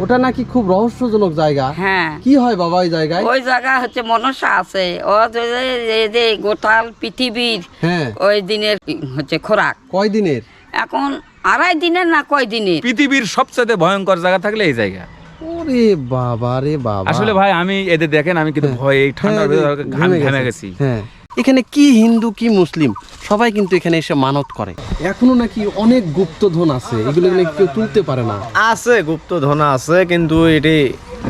ওটা নাকি খুব রহস্যজনক জায়গা। হ্যাঁ, কি হয় বাবা ওই জায়গায়? ওই জায়গা হচ্ছে মনসা আছে, ও যে গোটাল পৃথিবীর হ্যাঁ, ওই দিনের হচ্ছে খোরাক। কয় দিনের? এখন 2.5 দিনের না কয় দিনের। পৃথিবীর সবচেয়ে ভয়ঙ্কর জায়গা থাকলে এই জায়গা। ওরে বাবা রে বাবা, আসলে ভাই আমি এদের দেখেন আমি কিন্তু ভয় এই ঠান্ডার ভিতরে ঘামে গেছি। হ্যাঁ, এখানে কি হিন্দু কি মুসলিম সবাই কিন্তু এখানে এসে মানত করে। এখনো নাকি অনেক গুপ্তধন আছে, এগুলো নাকি কেউ তুলতে পারে না। আছে গুপ্তধন আছে, কিন্তু এটি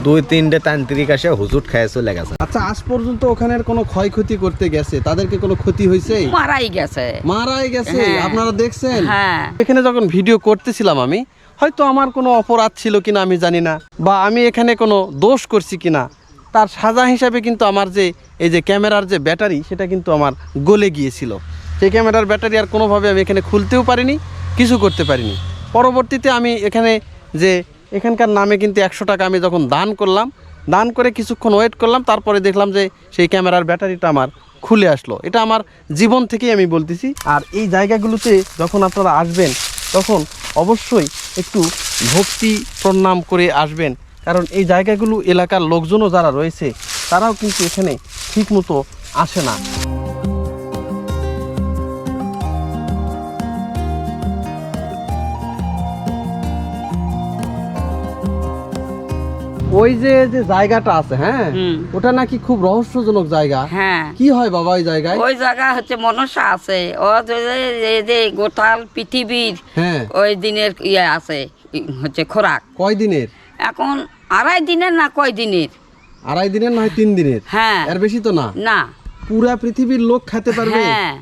2-3টে তান্ত্রিক আসে হুজুট খেয়ে চলে গেছে। আচ্ছা, আজ পর্যন্ত ওখানের কোনো ক্ষয়ক্ষতি করতে গেছে, তাদেরকে কোনো ক্ষতি হয়েছে? মারাই গেছে। মারাই গেছে? হ্যাঁ। আপনারা দেখছেন? হ্যাঁ, এখানে যখন ভিডিও করতেছিলাম আমি, হয়তো আমার কোনো অপরাধ ছিল কিনা আমি জানি না, বা আমি এখানে কোনো দোষ করছি কিনা, তার সাজা হিসাবে কিন্তু আমার যে এই যে ক্যামেরার যে ব্যাটারি সেটা কিন্তু আমার গলে গিয়েছিল। সেই ক্যামেরার ব্যাটারি আর কোনোভাবে আমি এখানে খুলতেও পারিনি, কিছু করতে পারিনি। পরবর্তীতে আমি এখানে যে এখানকার নামে কিন্তু 100 টাকা আমি যখন দান করলাম, দান করে কিছুক্ষণ ওয়েট করলাম, তারপরে দেখলাম যে সেই ক্যামেরার ব্যাটারিটা আমার খুলে আসলো। এটা আমার জীবন থেকেই আমি বলতেছি। আর এই জায়গাগুলোতে যখন আপনারা আসবেন তখন অবশ্যই একটু ভক্তি প্রণাম করে আসবেন, কারণ এই জায়গাগুলো এলাকার লোকজনও যারা রয়েছে তারাও কিন্তু এখানে ঠিকমতো আসে না। ওই যে যে জায়গাটা আছে, হ্যাঁ, ওটা নাকি খুব রহস্যজনক জায়গা। হ্যাঁ, কি হয় বাবা ওই জায়গায়? ওই জায়গা হচ্ছে মনসা আছে, ও যে গোটাল পৃথিবীর হ্যাঁ, ওই দিনের আছে হচ্ছে খোরাক। কয় দিনের? এখন 2.5 দিনের না কয় দিনের। 2.5 দিনের নয় 3 দিনের? হ্যাঁ, এর বেশি তো না। না। পুরা পৃথিবীর লোক খেতে পারবে? হ্যাঁ,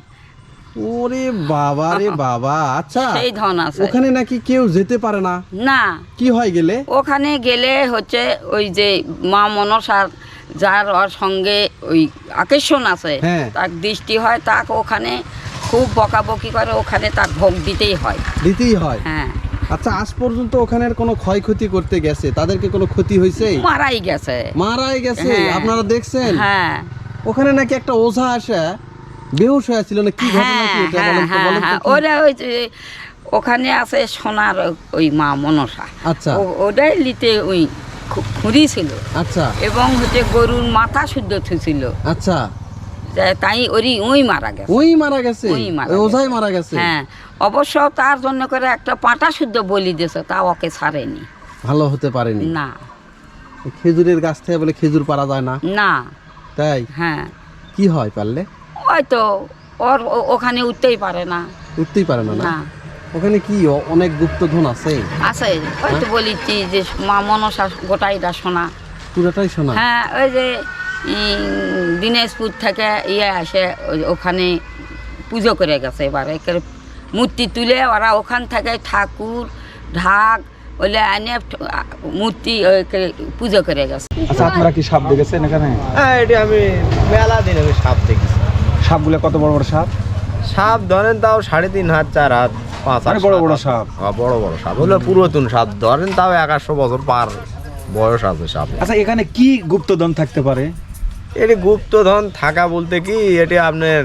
ওরে বাবা রে বাবা। আচ্ছা, সেই ধন আছে। ওখানে নাকি কেউ যেতে পারে না? না, কি হয় গেলে? ওখানে গেলে হচ্ছে ওই যে মা মনসার যার ওর সঙ্গে ওই আকর্ষণ আছে, হ্যাঁ, তার দৃষ্টি হয়, তাকে ওখানে খুব বকাবকি করে, ওখানে তার ভোগ দিতেই হয়। দিতেই হয়? হ্যাঁ। আচ্ছা, আজ পর্যন্ত ওখানের কোনো ক্ষয়ক্ষতি করতে গেছে, তাদেরকে কোনো ক্ষতি হয়েছে? মারাই গেছে। মারাই গেছে? হ্যাঁ। আপনারা দেখছেন? হ্যাঁ, ওখানে নাকি একটা ওঝা আসে বেহুশ হয়েছিল না, কি ঘটনা কি এটা বলেন তো, বলেন তো কি? ওরা ওই যে ওখানে আছে সোনার ওই মা মনসা। আচ্ছা, ওটাই লিতে ওই খুঁড়ি ছিল। আচ্ছা, এবং হচ্ছে গরুর মাথা শুদ্ধ ছিল। আচ্ছা, তাই ওই মারা গেছে। ওই মারা গেছে? ওই মারা ওই ওঝাই গেছে। মারা গেছে? হ্যাঁ, অবশ্য তার জন্য করে একটা পাঁটা শুদ্ধ বলি দিয়েছে, তা ওকে ছাড়েনি। ভালো হতে পারেনি? না। খেজুরের গাছ থেকে বলে খেজুর পারা যায় না? না। তাই? হ্যাঁ, কি হয় পারলে? হয়তো ওখানে উঠতেই পারে না। উঠতেই পারে না? না। ওখানে কি অনেক গুপ্তধন আছে? আছে, হয়তো বলিছি যে মা মনসা গোটাইটা সোনা। পুরাটাই শোনা? হ্যাঁ, ওই যে দিনাজপুর থেকে আসে ওখানে পুজো করে গেছে। এবারে মূর্তি তুলে ওরা ওখান থেকে ঠাকুর ঢাক ওইলে আনে মূর্তি পুজো করে গেছে। আচ্ছা, আপনারা কি সাপ দেখেছেন এখানে? হ্যাঁ, এটি আমি মেলা দিন আমি সাপ দেখেছি। সাপগুলো কত বড় বড় সাপ? সাপ ধরেন তাও 3.5 হাত 4 হাত 5 হাত বড় বড় সাপ? হ্যাঁ, বড় বড় সাপ হলো পুরাতন সাপ, ধরেন তাও 100 বছর পার বয়স আছে সাপ। আচ্ছা, এখানে কি গুপ্তধন থাকতে পারে? এটি গুপ্তধন থাকা বলতে কি, এটি আপনার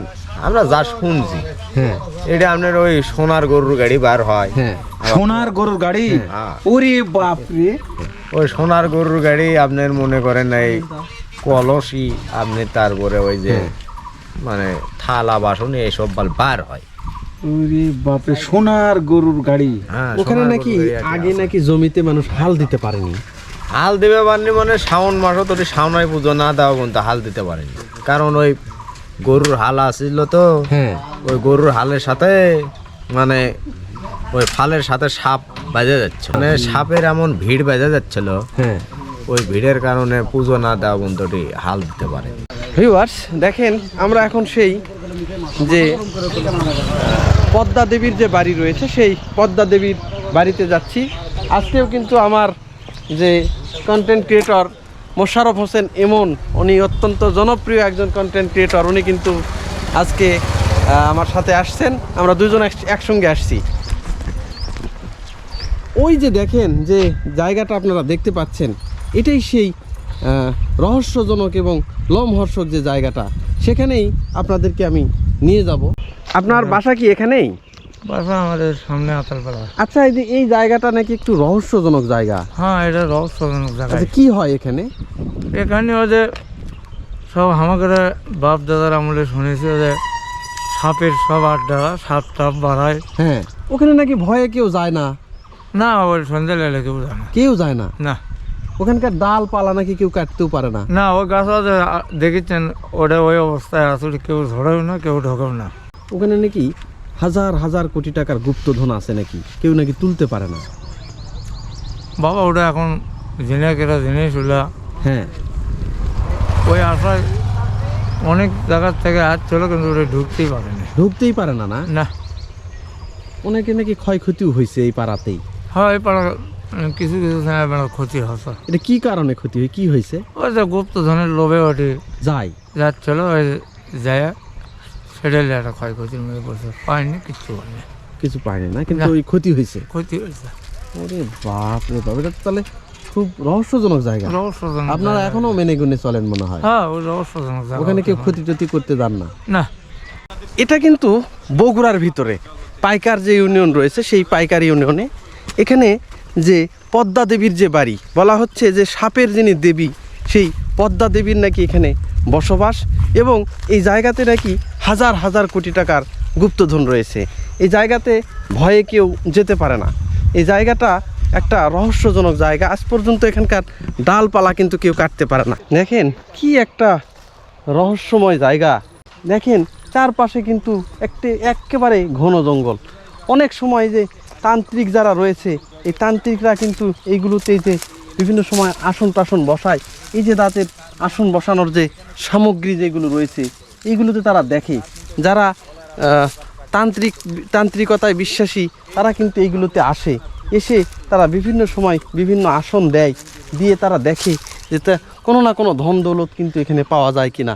আমরা যা শুনছি, হ্যাঁ, এটা আপনার ওই সোনার গরুর গাড়ি বার হয়। হ্যাঁ, সোনার গরুর গাড়ি? হ্যাঁ। ওরে বাপ রে! ওই সোনার গরুর গাড়ি আপনার মনে করেন এই কলসি, আপনি তারপরে ওই যে মানে থালা বাসন এইসব বার হয়। ওরে বাপ রে, সোনার গরুর গাড়ি! হ্যাঁ, ওখানে সোনার নাকি গরুর গাড়ি আগে আছে। নাকি জমিতে মানুষ হাল দিতে পারেনি? হাল দেবে পারেনি মানে শ্রাবণ মাসও তো শ্রাবণায় পুজো না দেওয়া পর্যন্ত হাল দিতে পারেনি, কারণ ওই গরুর হাল আসছিল তো। হ্যাঁ, ওই গরুর হালের সাথে মানে ওই ফালের সাথে সাপ বাজে যাচ্ছে, মানে সাপের এমন ভিড় বাজে যাচ্ছিল, হ্যাঁ। ওই ভিড়ের কারণে পুজো না দেওয়া পর্যন্ত হাল দিতে পারে। ভিউয়ার্স দেখেন, আমরা এখন সেই যে পদ্মা দেবীর যে বাড়ি রয়েছে সেই পদ্মা দেবীর বাড়িতে যাচ্ছি। আজকেও কিন্তু আমার যে কন্টেন্ট ক্রিয়েটর মোশাররফ হোসেন ইমন, উনি অত্যন্ত জনপ্রিয় একজন কন্টেন্ট ক্রিয়েটর, উনি কিন্তু আজকে আমার সাথে আসছেন, আমরা দুজন একসঙ্গে আসছি। ওই যে দেখেন যে জায়গাটা আপনারা দেখতে পাচ্ছেন, এটাই সেই রহস্যজনক এবং লোমহর্ষক যে জায়গাটা, সেখানেই আপনাদেরকে আমি নিয়ে যাব। আপনার বাসা কি এখানেই? বাসা আমাদের সামনে আতালপাড়া। আচ্ছা, এই যে এই জায়গাটা নাকি একটু রহস্যজনক জায়গা। হ্যাঁ, এটা রহস্যজনক জায়গা। আচ্ছা, কি হয় এখানে? এখানে ওই সব আমাদের বাপ দাদার আমলে শুনেছি যে সাপের সব আড্ডা, সাপ টাপ বাড়ায়। হ্যাঁ, ওখানে নাকি ভয়ে কেউ যায় না। না, ওই সন্ধ্যা লেলে কেউ যায় না। কেউ যায় না? না ওখানকার ডাল পালা নাকি কেউ কাটতেও পারে না? না, ওই গাছ দেখেছেন ওটা ওই অবস্থায় আসলে কেউ ধরেও না, কেউ ঢোকেও না। ওখানে নাকি হাজার হাজার কোটি টাকার গুপ্তধন আছে নাকি, কেউ নাকি তুলতে পারে না। বাবা ওটা এখন জেনে কেরা জিনিস ওলা। হ্যাঁ, ওই আশায় অনেক জায়গার থেকে আসছিল, কিন্তু ওটা ঢুকতেই পারেনি। ঢুকতেই পারে না। না, না, অনেকে নাকি ক্ষয়ক্ষতিও হয়েছে এই পাড়াতেই। হয় এই পাড়া কিছু কিছু সময় বেড়া ক্ষতি হচ্ছে। এটা কি কারণে ক্ষতি হয়, কি হয়েছে? ওই যে গুপ্তধনের লোভে ওটি যাই যাচ্ছিল, ওই যায় সেটাই একটা ক্ষয়ক্ষতির মধ্যে পড়ছে, পায়নি, কিচ্ছু হয়নি, কিছু পায়নি না, কিন্তু না। ওই ক্ষতি হয়েছে। ক্ষতি হয়েছে। ওরে বাপ রে বাপ, এটা তো তাহলে খুব রহস্যজনক জায়গা। রহস্যজনক আপনারা জায়গা। এখনো মেনে গুনে চলেন মনে হয়। হ্যাঁ, ওই রহস্যজনক জায়গা। ওখানে কেউ ক্ষতি টতি করতে যান না। না। এটা কিন্তু বগুড়ার ভিতরে পাইকার যে ইউনিয়ন রয়েছে, সেই পাইকার ইউনিয়নে এখানে যে পদ্মা দেবীর যে বাড়ি, বলা হচ্ছে যে সাপের যিনি দেবী, সেই পদ্মা দেবীর নাকি এখানে বসবাস, এবং এই জায়গাতে নাকি হাজার হাজার কোটি টাকার গুপ্তধন রয়েছে। এই জায়গাতে ভয়ে কেউ যেতে পারে না। এই জায়গাটা একটা রহস্যজনক জায়গা। আজ পর্যন্ত এখানকার ডালপালা কিন্তু কেউ কাটতে পারে না। দেখেন কি একটা রহস্যময় জায়গা। দেখেন চারপাশে কিন্তু একেবারে ঘন জঙ্গল। অনেক সময় যে তান্ত্রিক যারা রয়েছে, এই তান্ত্রিকরা কিন্তু এইগুলোতে যে বিভিন্ন সময় আসন টাসন বসায়। এই যে দাঁতের আসন বসানোর যে সামগ্রী যেগুলো রয়েছে, এইগুলোতে তারা দেখে। যারা তান্ত্রিকতায় বিশ্বাসী, তারা কিন্তু এইগুলোতে এসে তারা বিভিন্ন সময় বিভিন্ন আসন দেয়, দিয়ে তারা দেখে যে কোনো না কোনো ধন দৌলত কিন্তু এখানে পাওয়া যায় কিনা।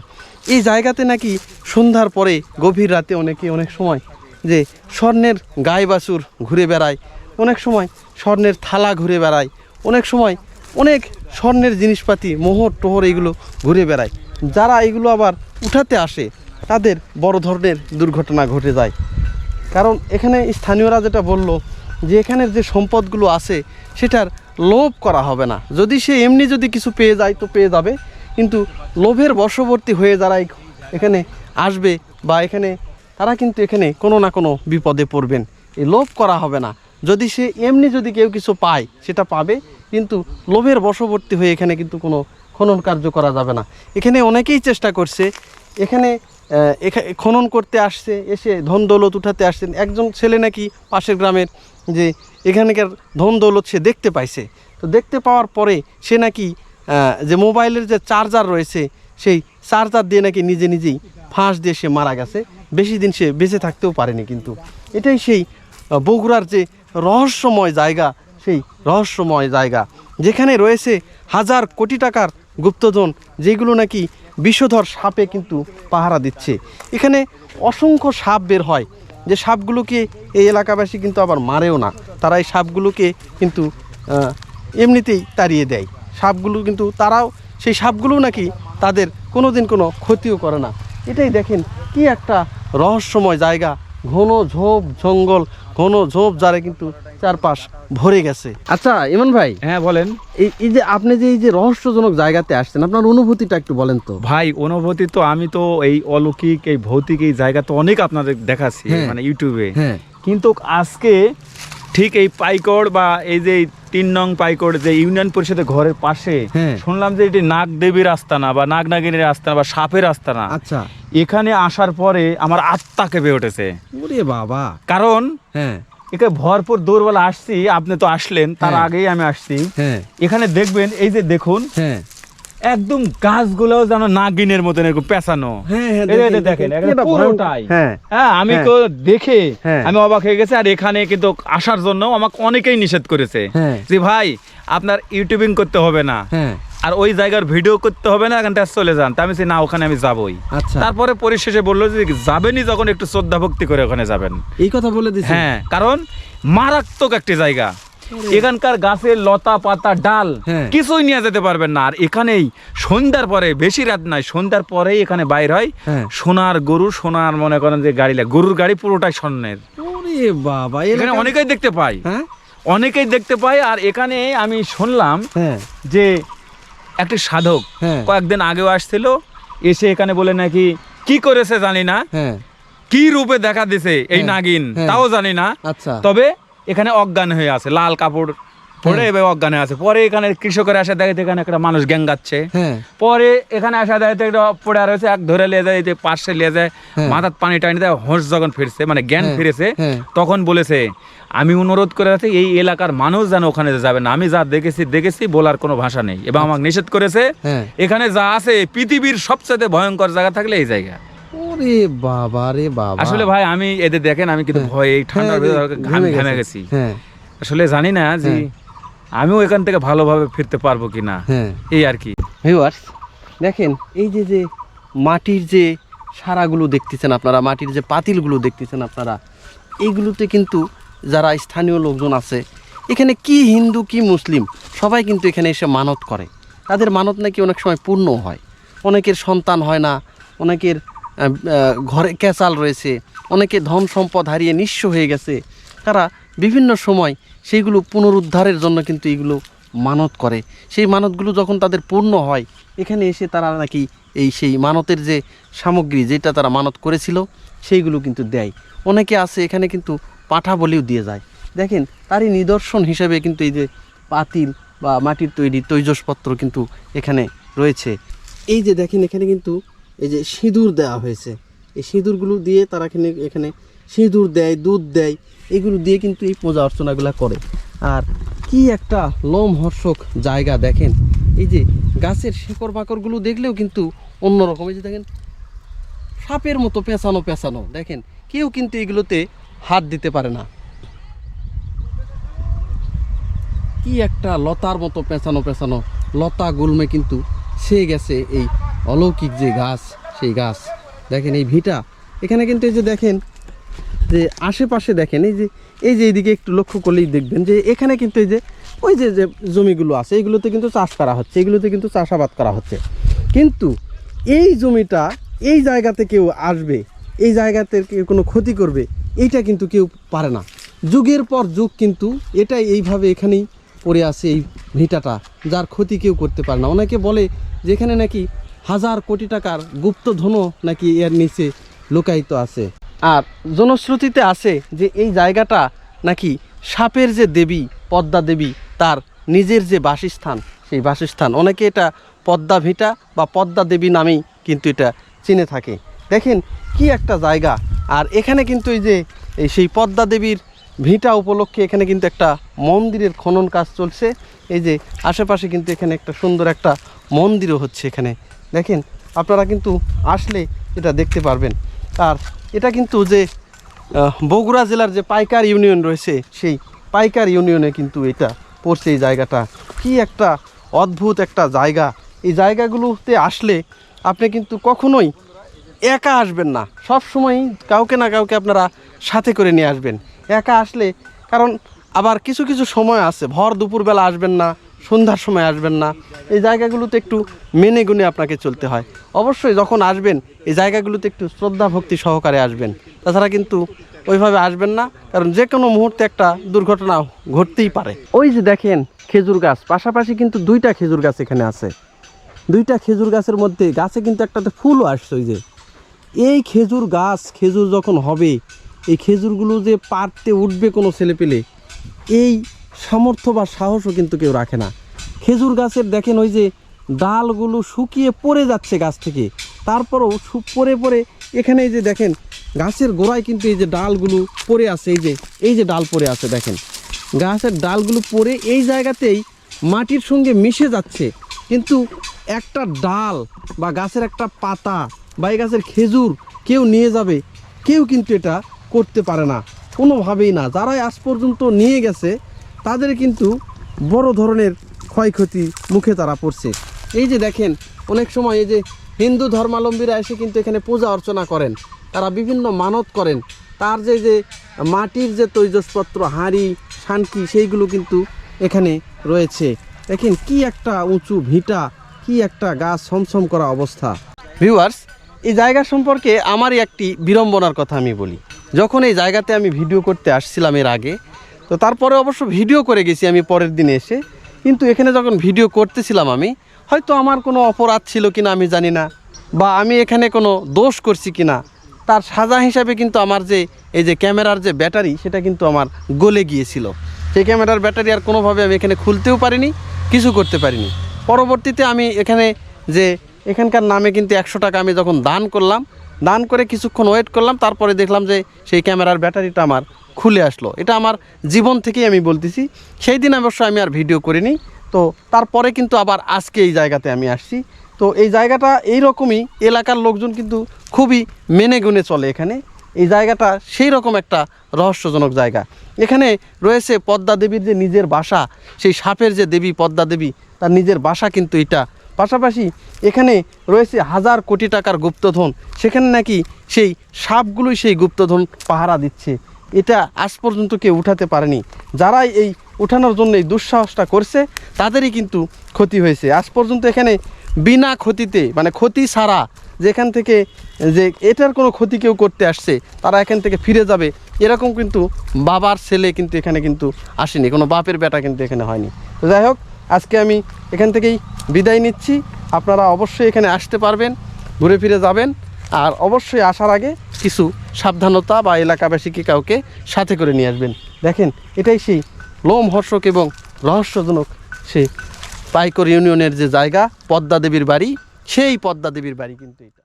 এই জায়গাতে নাকি সন্ধ্যার পরে গভীর রাতে অনেক সময় যে স্বর্ণের গাই বাছুর ঘুরে বেড়ায়, অনেক সময় স্বর্ণের থালা ঘুরে বেড়ায়, অনেক সময় অনেক স্বর্ণের জিনিসপাতি, মোহর টোহর এইগুলো ঘুরে বেড়ায়। যারা এগুলো আবার উঠাতে আসে, তাদের বড় ধরনের দুর্ঘটনা ঘটে যায়। কারণ এখানে স্থানীয়রা যেটা বলল যে এখানের যে সম্পদগুলো আছে সেটার লোভ করা হবে না। যদি সে এমনি যদি কিছু পেয়ে যায় তো পেয়ে যাবে, কিন্তু লোভের বশবর্তী হয়ে যারা এখানে আসবে বা এখানে তারা কিন্তু এখানে কোনো না কোনো বিপদে পড়বেন। এই লোভ করা হবে না। যদি সে এমনি যদি কেউ কিছু পায় সেটা পাবে, কিন্তু লোভের বশবর্তী হয়ে এখানে কিন্তু কোনো খনন কার্য করা যাবে না। এখানে অনেকেই চেষ্টা করছে, এখানে খনন করতে আসছে, এসে ধন দৌলত উঠাতে আসছেন। একজন ছেলে নাকি পাশের গ্রামের যে এখানকার ধন দৌলত সে দেখতে পাইছে। তো দেখতে পাওয়ার পরে সে নাকি যে মোবাইলের যে চার্জার রয়েছে, সেই চার্জার দিয়ে নাকি নিজেই ফাঁস দিয়ে সে মারা গেছে। বেশি দিন সে বেঁচে থাকতেও পারেনি। কিন্তু এটাই সেই বগুড়ার যে রহস্যময় জায়গা, সেই রহস্যময় জায়গা যেখানে রয়েছে হাজার কোটি টাকার গুপ্তধন, যেগুলো নাকি বিষধর সাপে কিন্তু পাহারা দিচ্ছে। এখানে অসংখ্য সাপ বের হয়, যে সাপগুলোকে এই এলাকাবাসী কিন্তু আবার মারেও না। তারা এই সাপগুলোকে কিন্তু এমনিতেই তাড়িয়ে দেয়। সাপগুলো কিন্তু তারাও সেই সাপগুলো নাকি তাদের কোনোদিন কোনো ক্ষতিও করে না। এটাই দেখেন কি একটা রহস্যময় জায়গা। ঘন ঝোপ জঙ্গল, ঘন ঝোপ যারে কিন্তু চারপাশ ভরে গেছে। আচ্ছা ইমন ভাই, হ্যাঁ বলেন। এই যে আপনি যে এই যে রহস্যজনক জায়গাতে আসছেন, আপনার অনুভূতিটা একটু বলেন তো। ভাই অনুভূতি তো আমি তো এই অলৌকিক এই ভৌতিক এই জায়গা তো অনেক আপনাদের দেখাচ্ছি, হ্যাঁ। মানে ইউটিউবে। হ্যাঁ, কিন্তু আজকে ঠিক এই পাইকড় বা এই যে 3 নং পাইকড় যে ইউনিয়ন পরিষদের ঘরের পাশে হ্যাঁ। শুনলাম যে এটি নাগ দেবীর আস্তানা বা নাগ নাগিনীর আস্তানা বা সাপের আস্তানা। আচ্ছা, এখানে আসার পরে আমার আত্মা কেঁপে উঠেছে। ওরে বাবা। কারণ হ্যাঁ এখানে ভরপুর দৌড়বেলা আসছি, আপনি তো আসলেন, তার হ্যাঁ। আগেই আমি আসছি। হ্যাঁ এখানে দেখবেন এই যে দেখুন হ্যাঁ একদম গাছগুলোও যেন নাগিনের মতন এরকম পেঁচানো। হ্যাঁ, হ্যাঁ, এই যে দেখেন, দেখেন দেখেন, এখানে এটা পুরোটাই। হ্যাঁ। হ্যাঁ, আমি হ্যাঁ। তো দেখে হ্যাঁ। আমি অবাক হয়ে গেছি। আর এখানে কিন্তু আসার জন্য আমাকে অনেকেই নিষেধ করেছে হ্যাঁ। যে ভাই আপনার ইউটিউবিং করতে হবে না, হ্যাঁ। আর ওই জায়গার ভিডিও করতে হবে না, এখানটা চলে যান। তা আমি বলছি, না ওখানে আমি যাবই। আচ্ছা, তারপরে পরিশেষে বললো যে যাবেনই যখন একটু শ্রদ্ধা ভক্তি করে ওখানে যাবেন। এই কথা বলে দিছি। হ্যাঁ, কারণ মারাত্মক একটি জায়গা। এখানকার গাছের লতা পাতা ডাল হ্যাঁ। কিছুই নিয়ে যেতে পারবেন না। আর এখানেই সন্ধ্যার পরে, বেশি রাত নয়, সন্ধ্যার পরেই এখানে বাইর হয় হ্যাঁ। সোনার গরু, সোনার মনে করেন যে গাড়ি, গরুর গাড়ি পুরোটাই স্বর্ণের। ওরে ওরে বাবা, এখানে অনেকেই দেখতে পাই, হ্যাঁ অনেকেই দেখতে পাই। আর এখানে আমি শুনলাম হ্যাঁ যে একটি সাধক হ্যাঁ কয়েকদিন আগেও আসছিল, এসে এখানে বলে নাকি কি করেছে জানি না, হ্যাঁ কি রূপে দেখা দিছে এই হ্যাঁ, নাগিন হ্যাঁ। তাও জানি না, আচ্ছা তবে এখানে অজ্ঞান হয়ে আছে, লাল কাপড় পরে হ্যাঁ। এভাবে অজ্ঞান হয়ে আছে। পরে এখানে কৃষকের আসা দেখে এখানে একটা মানুষ গ্যাঙ্গাচ্ছে, হ্যাঁ পরে এখানে আসা দেখে একটা পড়ে রয়েছে, এক ধরে লিয়ে যায়, এই যে পাশে লিয়ে যায়, হ্যাঁ। মাথার পানি টানি দেয়, হোঁশ যখন ফিরছে মানে জ্ঞান হ্যাঁ, ফিরেছে, হ্যাঁ। তখন বলেছে আমি অনুরোধ করে আছি এই এলাকার মানুষ যেন ওখানে যাবে না, আমি যা দেখেছি বলার কোনো ভাষা নেই, এবং আমাকে নিষেধ করেছে। হ্যাঁ। এখানে যা আছে পৃথিবীর সবচেয়ে ভয়ঙ্কর জায়গা থাকলে এই জায়গা। ওরে বাবা রে বাবা, আসলে ভাই আমি এদের দেখেন আমি কিন্তু ভয়, এই ঠান্ডার হ্যাঁ, ভিতরে ঘেমে গেছি, হ্যাঁ আসলে জানি না যে হ্যাঁ। আমিও এখান থেকে ভালোভাবে ফিরতে পারবো কিনা, হ্যাঁ। এই আর কি। ভিউয়ার্স দেখেন, এই যে যে মাটির যে সারাগুলো দেখতেছেন আপনারা, মাটির যে পাতিলগুলো দেখতেছেন আপনারা, এইগুলোতে কিন্তু যারা স্থানীয় লোকজন আছে এখানে, কি হিন্দু কি মুসলিম সবাই কিন্তু এখানে এসে মানত করে। তাদের মানত নাকি অনেক সময় পূর্ণ হয়, অনেকের সন্তান হয় না, অনেকের ঘরে ক্যাচাল রয়েছে, অনেকে ধন সম্পদ হারিয়ে নিঃস্ব হয়ে গেছে, তারা বিভিন্ন সময় সেইগুলো পুনরুদ্ধারের জন্য কিন্তু এইগুলো মানত করে। সেই মানতগুলো যখন তাদের পূর্ণ হয়, এখানে এসে তারা নাকি এই সেই মানতের যে সামগ্রী যেটা তারা মানত করেছিল সেইগুলো কিন্তু দেয়। অনেকে আছে এখানে কিন্তু পাঠা বলিও দিয়ে যায়। দেখেন, তারই নিদর্শন হিসেবে কিন্তু এই যে পাতিল বা মাটির তৈরি তৈজসপত্র কিন্তু এখানে রয়েছে। এই যে দেখেন, এখানে কিন্তু এই যে সিঁদুর দেওয়া হয়েছে, এই সিঁদুরগুলো দিয়ে তারা এখানে সিঁদুর দেয়, দুধ দেয়, এগুলো দিয়ে কিন্তু এই পূজা অর্চনাগুলো করে। আর কি একটা লোমহর্ষক জায়গা দেখেন, এই যে গাছের শেকড় বাকড়গুলো দেখলেও কিন্তু অন্যরকম। এই যে দেখেন, সাপের মতো পেঁচানো পেঁচানো, দেখেন কেউ কিন্তু এগুলোতে হাত দিতে পারে না। কি একটা লতার মতো পেঁচানো পেঁচানো, লতা গুলমে কিন্তু ছেয়ে গেছে এই অলৌকিক যে গাছ, সেই গাছ দেখেন। এই ভিটা এখানে কিন্তু এই যে দেখেন যে আশেপাশে দেখেন, এই যে এইদিকে একটু লক্ষ্য করলেই দেখবেন যে এখানে কিন্তু এই যে ওই যে যে জমিগুলো আছে এইগুলোতে কিন্তু চাষ করা হচ্ছে, এগুলোতে কিন্তু চাষাবাদ করা হচ্ছে। কিন্তু এই জমিটা, এই জায়গাতে কেউ আসবে, এই জায়গাতে কেউ কোনো ক্ষতি করবে, এইটা কিন্তু কেউ পারে না। যুগের পর যুগ কিন্তু এটাই এইভাবে এখানেই পড়ে আছে এই ভিটাটা, যার ক্ষতি কেউ করতে পারে না। অনেকে বলে যে এখানে নাকি 1000 কোটি টাকার গুপ্তধনও নাকি এর নিচে লুকায়িত আছে। আর জনশ্রুতিতে আছে যে এই জায়গাটা নাকি সাপের যে দেবী পদ্মা দেবী তার নিজের যে বাসস্থান, সেই বাসস্থান। অনেকে এটা পদ্মা ভিটা বা পদ্মা দেবী নামেই কিন্তু এটা চিনে থাকে। দেখেন কি একটা জায়গা। আর এখানে কিন্তু এই যে সেই পদ্মা দেবীর ভিটা উপলক্ষে এখানে কিন্তু একটা মন্দিরের খনন কাজ চলছে। এই যে আশেপাশে কিন্তু এখানে একটা সুন্দর একটা মন্দিরও হচ্ছে এখানে। দেখেন, আপনারা কিন্তু আসলে এটা দেখতে পারবেন। আর এটা কিন্তু যে বগুড়া জেলার যে পাইকার ইউনিয়ন রয়েছে, সেই পাইকার ইউনিয়নে কিন্তু এটা পড়ছে এই জায়গাটা। কি একটা অদ্ভুত একটা জায়গা। এই জায়গাগুলোতে আসলে আপনি কিন্তু কখনোই একা আসবেন না, সব সময় কাউকে না কাউকে আপনারা সাথে করে নিয়ে আসবেন। একা আসলে, কারণ আবার কিছু কিছু সময় আছে, ভর দুপুরবেলা আসবেন না, সন্ধ্যার সময় আসবেন না। এই জায়গাগুলোতে একটু মেনে গুনে আপনাকে চলতে হয়। অবশ্যই যখন আসবেন এই জায়গাগুলোতে একটু শ্রদ্ধা ভক্তি সহকারে আসবেন, তাছাড়া কিন্তু ওইভাবে আসবেন না, কারণ যে কোনো মুহূর্তে একটা দুর্ঘটনা ঘটতেই পারে। ওই যে দেখেন খেজুর গাছ, পাশাপাশি কিন্তু 2টা খেজুর গাছ এখানে আছে। 2টা খেজুর গাছের মধ্যে গাছে কিন্তু একটাতে ফুলও আসছে। ওই যে এই খেজুর গাছ, খেজুর যখন হবে, এই খেজুরগুলো যে পারতে উঠবে কোনো ছেলে পেলে, এই সামর্থ্য বা সাহসও কিন্তু কেউ রাখে না। খেজুর গাছের দেখেন ওই যে ডালগুলো শুকিয়ে পড়ে যাচ্ছে গাছ থেকে, তারপরেও পড়ে পড়ে এখানে এই যে দেখেন গাছের গোড়ায় কিন্তু এই যে ডালগুলো পড়ে আছে, এই যে ডাল পড়ে আছে দেখেন, গাছের ডালগুলো পড়ে এই জায়গাতেই মাটির সঙ্গে মিশে যাচ্ছে। কিন্তু একটা ডাল বা গাছের একটা পাতা বা এই গাছের খেজুর কেউ নিয়ে যাবে, কেউ কিন্তু এটা করতে পারে না, কোনোভাবেই না। যারাই আজ পর্যন্ত নিয়ে গেছে তাদের কিন্তু বড় ধরনের ক্ষয়ক্ষতি মুখে তারা পড়ছে। এই যে দেখেন, অনেক সময় এই যে হিন্দু ধর্মাবলম্বীরা এসে কিন্তু এখানে পূজা অর্চনা করেন, তারা বিভিন্ন মানত করেন। তার যে মাটির যে তৈজসপত্র, হাঁড়ি শানকি, সেইগুলো কিন্তু এখানে রয়েছে। দেখেন কি একটা উঁচু ভিটা, কি একটা গাছ ছমছম করা অবস্থা। ভিউয়ার্স, এই জায়গা সম্পর্কে আমারই একটি বিড়ম্বনার কথা আমি বলি। যখন এই জায়গাতে আমি ভিডিও করতে আসছিলাম এর আগে, তো তারপরে অবশ্য ভিডিও করে গেছি আমি পরের দিনে এসে, কিন্তু এখানে যখন ভিডিও করতেছিলাম আমি, হয়তো আমার কোনো অপরাধ ছিল কিনা আমি জানি না, বা আমি এখানে কোনো দোষ করছি কিনা, তার সাজা হিসাবে কিন্তু আমার যে এই যে ক্যামেরার যে ব্যাটারি সেটা কিন্তু আমার গলে গিয়েছিল। সেই ক্যামেরার ব্যাটারি আর কোনোভাবে আমি এখানে খুলতেও পারিনি, কিছু করতে পারিনি। পরবর্তীতে আমি এখানে যে এখানকার নামে কিন্তু 100 টাকা আমি যখন দান করলাম, দান করে কিছুক্ষণ ওয়েট করলাম, তারপরে দেখলাম যে সেই ক্যামেরার ব্যাটারিটা আমার খুলে আসলো। এটা আমার জীবন থেকেই আমি বলতেছি। সেই দিন অবশ্য আমি আর ভিডিও করিনি। তো তারপরে কিন্তু আবার আজকে এই জায়গাতে আমি আসছি। তো এই জায়গাটা এই রকমই, এলাকার লোকজন কিন্তু খুবই মেনে গুনে চলে এখানে। এই জায়গাটা সেই রকম একটা রহস্যজনক জায়গা। এখানে রয়েছে পদ্মা দেবীর যে নিজের বাসা, সেই সাপের যে দেবী পদ্মা দেবী, তার নিজের বাসা কিন্তু এটা। পাশাপাশি এখানে রয়েছে 1000 কোটি টাকার গুপ্তধন, সেখানে নাকি সেই সাপগুলোই সেই গুপ্তধন পাহারা দিচ্ছে। এটা আজ পর্যন্ত কেউ উঠাতে পারেনি। যারাই এই উঠানোর জন্য এই দুঃসাহসটা করছে তাদেরই কিন্তু ক্ষতি হয়েছে। আজ পর্যন্ত এখানে বিনা ক্ষতিতে, মানে ক্ষতি ছাড়া, যেখান থেকে যে এটার কোনো ক্ষতি কেউ করতে আসছে তারা এখান থেকে ফিরে যাবে, এরকম কিন্তু বাবার ছেলে কিন্তু এখানে কিন্তু আসেনি, কোনো বাপের বেটা কিন্তু এখানে হয়নি। তো যাই হোক, আজকে আমি এখান থেকেই বিদায় নিচ্ছি। আপনারা অবশ্যই এখানে আসতে পারবেন, ঘুরে ফিরে যাবেন, আর অবশ্যই আসার আগে কিছু সাবধানতা বা এলাকাবাসীকে কাউকে সাথে করে নিয়ে আসবেন। দেখেন, এটাই সেই লোমহর্ষক এবং রহস্যজনক সেই পাইকর ইউনিয়নের যে জায়গা, পদ্মা দেবীর বাড়ি, সেই পদ্মা দেবীর বাড়ি কিন্তু এটা।